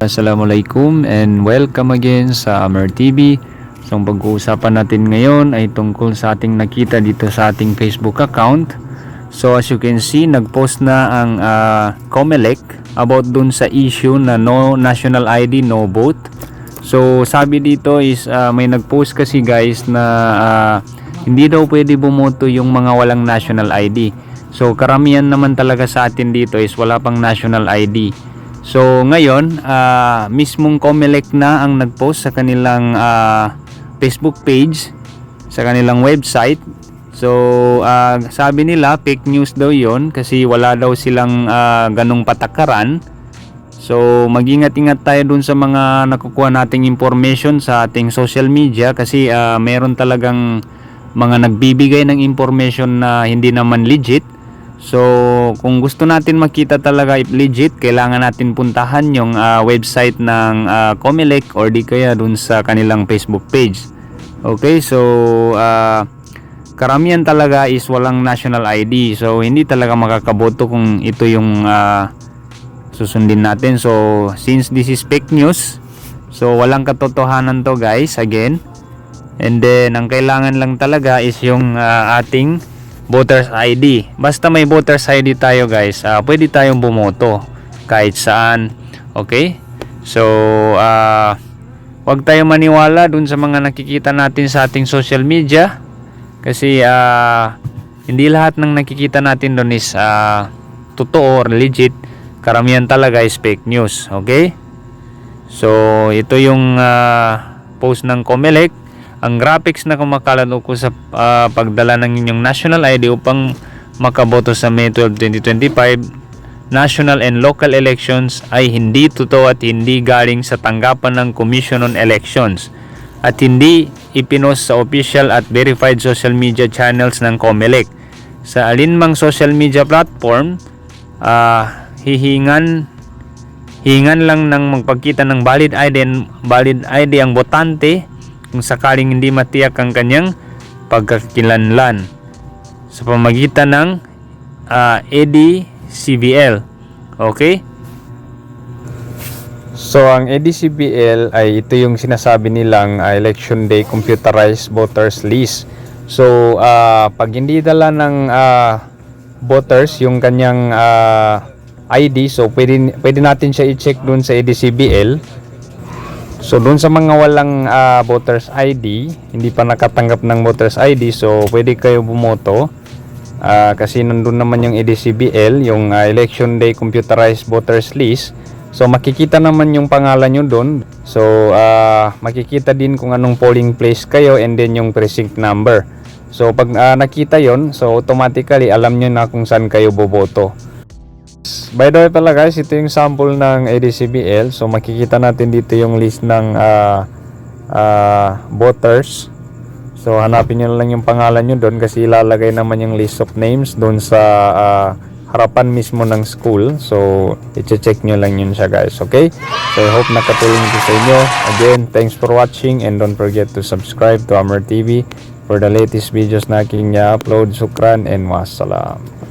Assalamualaikum and welcome again sa Amer TV. So ang pag-uusapan natin ngayon ay tungkol sa ating nakita dito sa ating Facebook account. So as you can see, nag-post na ang COMELEC about dun sa issue na no national ID, no vote. So sabi dito is may nag-post kasi guys na hindi daw pwede bumoto yung mga walang national ID. So karamihan naman talaga sa atin dito is wala pang national ID. So ngayon, mismong COMELEC na ang nag-post sa kanilang Facebook page, sa kanilang website. So sabi nila fake news daw yon kasi wala daw silang ganong patakaran. So mag-ingat-ingat tayo dun sa mga nakukuha nating information sa ating social media kasi meron talagang mga nagbibigay ng information na hindi naman legit. So kung gusto natin makita talaga if legit, kailangan natin puntahan yung website ng COMELEC or di kaya dun sa kanilang Facebook page. Okay, so karamihan talaga is walang national ID. So hindi talaga makakaboto kung ito yung susundin natin. So since this is fake news, so walang katotohanan to guys, again. And then ang kailangan lang talaga is yung ating voters ID. Basta may voters ID tayo guys, pwede tayong bumoto kahit saan. Okay? So wag tayo maniwala dun sa mga nakikita natin sa ating social media kasi hindi lahat ng nakikita natin dun is totoo or legit. Karamihan talaga is fake news. Okay? So ito yung post ng COMELEC. Ang graphics na kumakalat ko sa pagdala ng inyong national ID upang makaboto sa May 12, 2025 national and local elections ay hindi totoo at hindi galing sa tanggapan ng Commission on Elections at hindi ipinost sa official at verified social media channels ng COMELEC. Sa alinmang social media platform, hihingan lang ng magpakita ng valid ID ang botante kung sakaling hindi matiyak ang kanyang pagkakilanlan sa pamagitan ng EDCBL. Okay? So ang EDCBL ay ito yung sinasabi nilang Election Day Computerized Voters List. So pag hindi dala ng voters yung kanyang ID, so pwede natin siya i-check dun sa EDCBL. So doon sa mga walang voters ID, hindi pa nakatanggap ng voters ID, so pwede kayo bumoto kasi nandun naman yung EDCBL, yung Election Day Computerized Voters List. So makikita naman yung pangalan nyo doon. So makikita din kung anong polling place kayo and then yung precinct number. So pag nakita yon, so automatically alam nyo na kung saan kayo boboto. By the way pala guys, ito yung sample ng EDCBL. So makikita natin dito yung list ng voters. So hanapin nyo lang yung pangalan nyo doon kasi ilalagay naman yung list of names doon sa harapan mismo ng school. So i-check nyo lang yun siya guys. Okay? So I hope nakatulong ito sa inyo. Again, thanks for watching and don't forget to subscribe to Amer TV for the latest videos na aking upload. Shukran and wassalam.